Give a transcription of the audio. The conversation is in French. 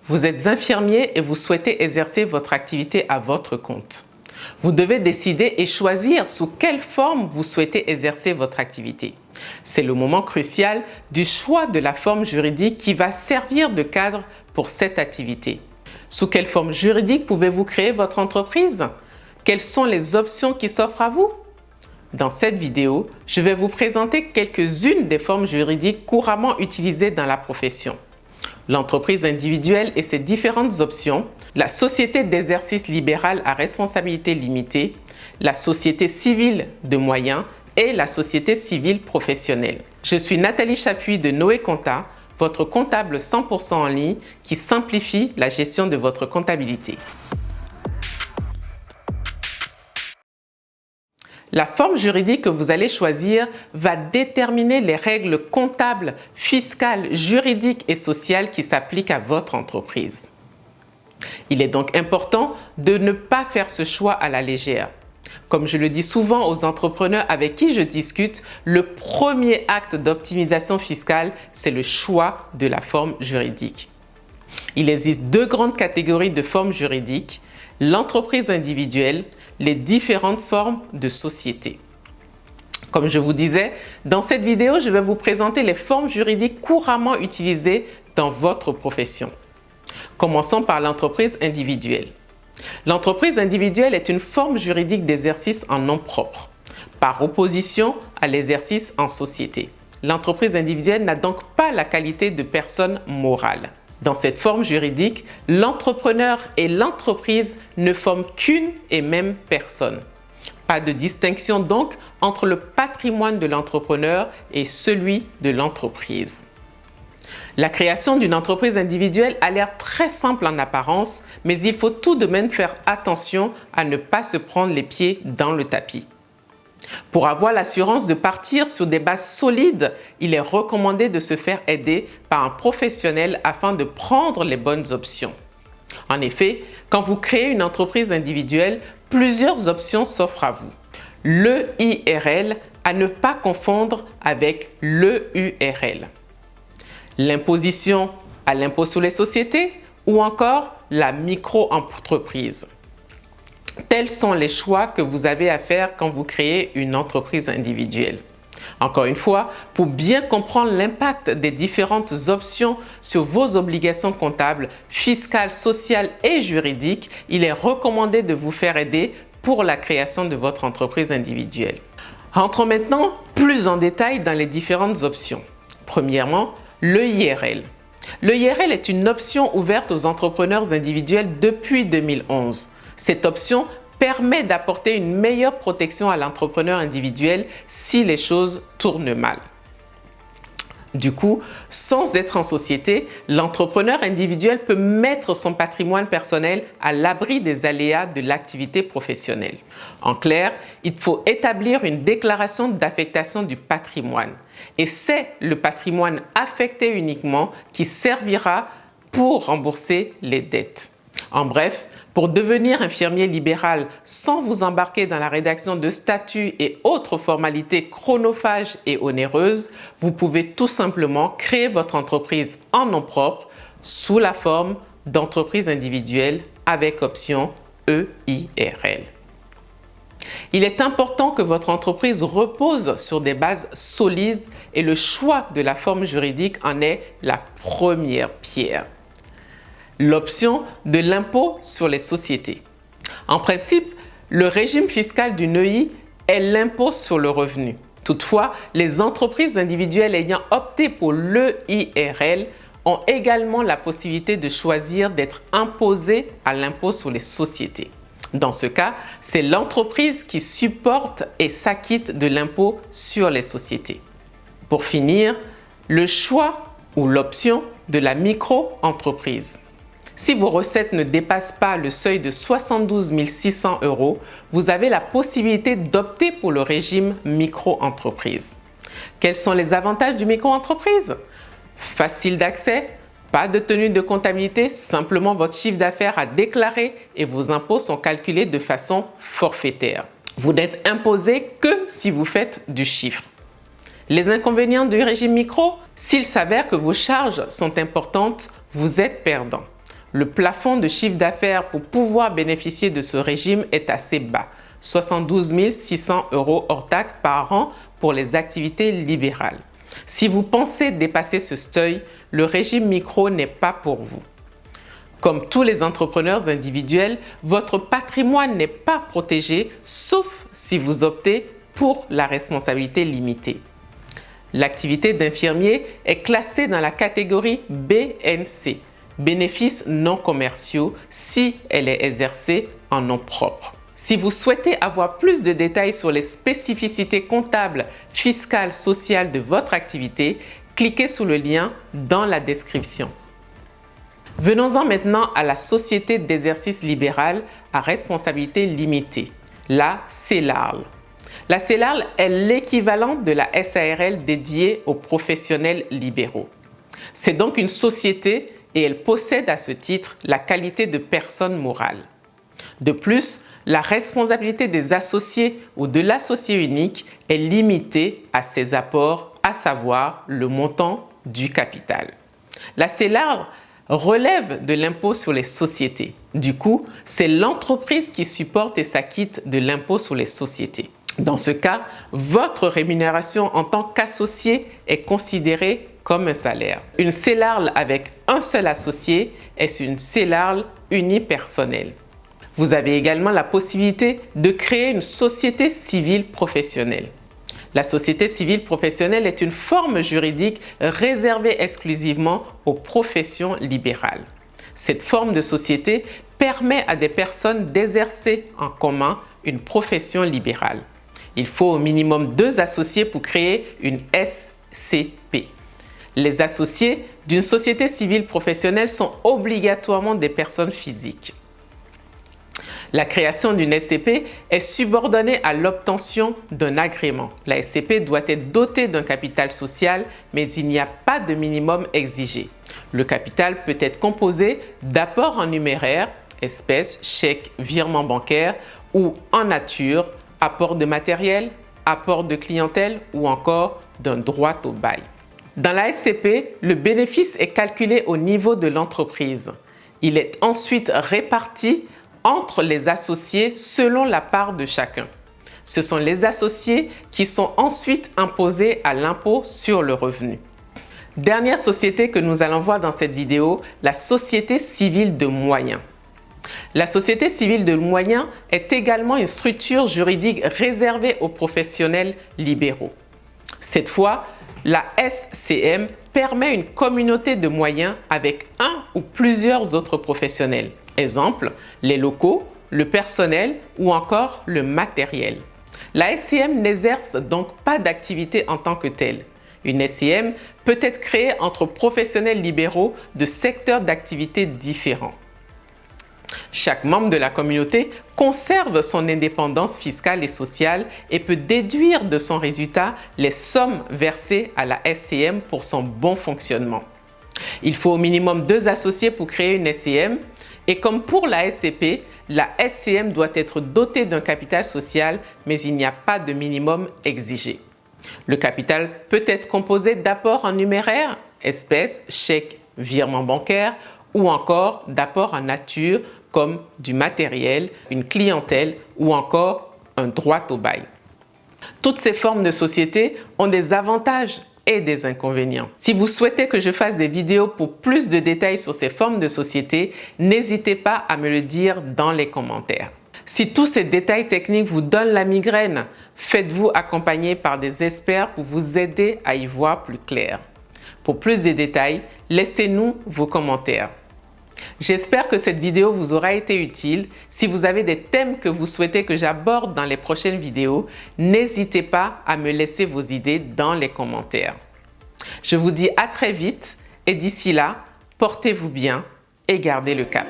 Vous êtes infirmier et vous souhaitez exercer votre activité à votre compte. Vous devez décider et choisir sous quelle forme vous souhaitez exercer votre activité. C'est le moment crucial du choix de la forme juridique qui va servir de cadre pour cette activité. Sous quelle forme juridique pouvez-vous créer votre entreprise? Quelles sont les options qui s'offrent à vous? Dans cette vidéo, je vais vous présenter quelques-unes des formes juridiques couramment utilisées dans la profession. L'entreprise individuelle et ses différentes options, la société d'exercice libéral à responsabilité limitée, la société civile de moyens et la société civile professionnelle. Je suis Nathalie Chapuis de Noé Compta, votre comptable 100% en ligne qui simplifie la gestion de votre comptabilité. La forme juridique que vous allez choisir va déterminer les règles comptables, fiscales, juridiques et sociales qui s'appliquent à votre entreprise. Il est donc important de ne pas faire ce choix à la légère. Comme je le dis souvent aux entrepreneurs avec qui je discute, le premier acte d'optimisation fiscale, c'est le choix de la forme juridique. Il existe deux grandes catégories de formes juridiques, l'entreprise individuelle, les différentes formes de société. Comme je vous disais, dans cette vidéo, je vais vous présenter les formes juridiques couramment utilisées dans votre profession. Commençons par l'entreprise individuelle. L'entreprise individuelle est une forme juridique d'exercice en nom propre, par opposition à l'exercice en société. L'entreprise individuelle n'a donc pas la qualité de personne morale. Dans cette forme juridique, l'entrepreneur et l'entreprise ne forment qu'une et même personne. Pas de distinction donc entre le patrimoine de l'entrepreneur et celui de l'entreprise. La création d'une entreprise individuelle a l'air très simple en apparence, mais il faut tout de même faire attention à ne pas se prendre les pieds dans le tapis. Pour avoir l'assurance de partir sur des bases solides, il est recommandé de se faire aider par un professionnel afin de prendre les bonnes options. En effet, quand vous créez une entreprise individuelle, plusieurs options s'offrent à vous. L'EIRL à ne pas confondre avec l'EURL. L'imposition à l'impôt sur les sociétés ou encore la micro-entreprise. Tels sont les choix que vous avez à faire quand vous créez une entreprise individuelle. Encore une fois, pour bien comprendre l'impact des différentes options sur vos obligations comptables, fiscales, sociales et juridiques, il est recommandé de vous faire aider pour la création de votre entreprise individuelle. Entrons maintenant plus en détail dans les différentes options. Premièrement, l'EIRL. L'EIRL est une option ouverte aux entrepreneurs individuels depuis 2011. Cette option permet d'apporter une meilleure protection à l'entrepreneur individuel si les choses tournent mal. Du coup, sans être en société, l'entrepreneur individuel peut mettre son patrimoine personnel à l'abri des aléas de l'activité professionnelle. En clair, il faut établir une déclaration d'affectation du patrimoine. Et c'est le patrimoine affecté uniquement qui servira pour rembourser les dettes. En bref, pour devenir infirmier libéral sans vous embarquer dans la rédaction de statuts et autres formalités chronophages et onéreuses, vous pouvez tout simplement créer votre entreprise en nom propre sous la forme d'entreprise individuelle avec option EIRL. Il est important que votre entreprise repose sur des bases solides et le choix de la forme juridique en est la première pierre. L'option de l'impôt sur les sociétés. En principe, le régime fiscal d'une EI est l'impôt sur le revenu. Toutefois, les entreprises individuelles ayant opté pour l'EIRL ont également la possibilité de choisir d'être imposées à l'impôt sur les sociétés. Dans ce cas, c'est l'entreprise qui supporte et s'acquitte de l'impôt sur les sociétés. Pour finir, le choix ou l'option de la micro-entreprise. Si vos recettes ne dépassent pas le seuil de 72 600 €, vous avez la possibilité d'opter pour le régime micro-entreprise. Quels sont les avantages du micro-entreprise? Facile d'accès, pas de tenue de comptabilité, simplement votre chiffre d'affaires à déclarer et vos impôts sont calculés de façon forfaitaire. Vous n'êtes imposé que si vous faites du chiffre. Les inconvénients du régime micro? S'il s'avère que vos charges sont importantes, vous êtes perdant. Le plafond de chiffre d'affaires pour pouvoir bénéficier de ce régime est assez bas, 72 600 € hors taxes par an pour les activités libérales. Si vous pensez dépasser ce seuil, le régime micro n'est pas pour vous. Comme tous les entrepreneurs individuels, votre patrimoine n'est pas protégé sauf si vous optez pour la responsabilité limitée. L'activité d'infirmier est classée dans la catégorie BNC, bénéfices non commerciaux, si elle est exercée en nom propre. Si vous souhaitez avoir plus de détails sur les spécificités comptables, fiscales, sociales de votre activité, cliquez sur le lien dans la description. Venons-en maintenant à la société d'exercice libéral à responsabilité limitée, la SELARL. La SELARL est l'équivalent de la SARL dédiée aux professionnels libéraux. C'est donc une société et elle possède à ce titre la qualité de personne morale. De plus, la responsabilité des associés ou de l'associé unique est limitée à ses apports, à savoir le montant du capital. La SELARL relève de l'impôt sur les sociétés. Du coup, c'est l'entreprise qui supporte et s'acquitte de l'impôt sur les sociétés. Dans ce cas, votre rémunération en tant qu'associé est considérée comme un salaire. Une SELARL avec un seul associé est une SELARL unipersonnelle. Vous avez également la possibilité de créer une société civile professionnelle. La société civile professionnelle est une forme juridique réservée exclusivement aux professions libérales. Cette forme de société permet à des personnes d'exercer en commun une profession libérale. Il faut au minimum 2 associés pour créer une SCP. Les associés d'une société civile professionnelle sont obligatoirement des personnes physiques. La création d'une SCP est subordonnée à l'obtention d'un agrément. La SCP doit être dotée d'un capital social, mais il n'y a pas de minimum exigé. Le capital peut être composé d'apports en numéraire, espèces, chèques, virements bancaires ou en nature, apport de matériel, apport de clientèle ou encore d'un droit au bail. Dans la SCP, le bénéfice est calculé au niveau de l'entreprise. Il est ensuite réparti entre les associés selon la part de chacun. Ce sont les associés qui sont ensuite imposés à l'impôt sur le revenu. Dernière société que nous allons voir dans cette vidéo, la société civile de moyens. La société civile de moyens est également une structure juridique réservée aux professionnels libéraux. Cette fois, la SCM permet une communauté de moyens avec un ou plusieurs autres professionnels. Exemple, les locaux, le personnel ou encore le matériel. La SCM n'exerce donc pas d'activité en tant que telle. Une SCM peut être créée entre professionnels libéraux de secteurs d'activité différents. Chaque membre de la communauté conserve son indépendance fiscale et sociale et peut déduire de son résultat les sommes versées à la SCM pour son bon fonctionnement. Il faut au minimum 2 associés pour créer une SCM et comme pour la SCP, la SCM doit être dotée d'un capital social, mais il n'y a pas de minimum exigé. Le capital peut être composé d'apports en numéraire, espèces, chèques, virements bancaires ou encore d'apports en nature comme du matériel, une clientèle ou encore un droit au bail. Toutes ces formes de société ont des avantages et des inconvénients. Si vous souhaitez que je fasse des vidéos pour plus de détails sur ces formes de société, n'hésitez pas à me le dire dans les commentaires. Si tous ces détails techniques vous donnent la migraine, faites-vous accompagner par des experts pour vous aider à y voir plus clair. Pour plus de détails, laissez-nous vos commentaires. J'espère que cette vidéo vous aura été utile. Si vous avez des thèmes que vous souhaitez que j'aborde dans les prochaines vidéos, n'hésitez pas à me laisser vos idées dans les commentaires. Je vous dis à très vite et d'ici là, portez-vous bien et gardez le cap.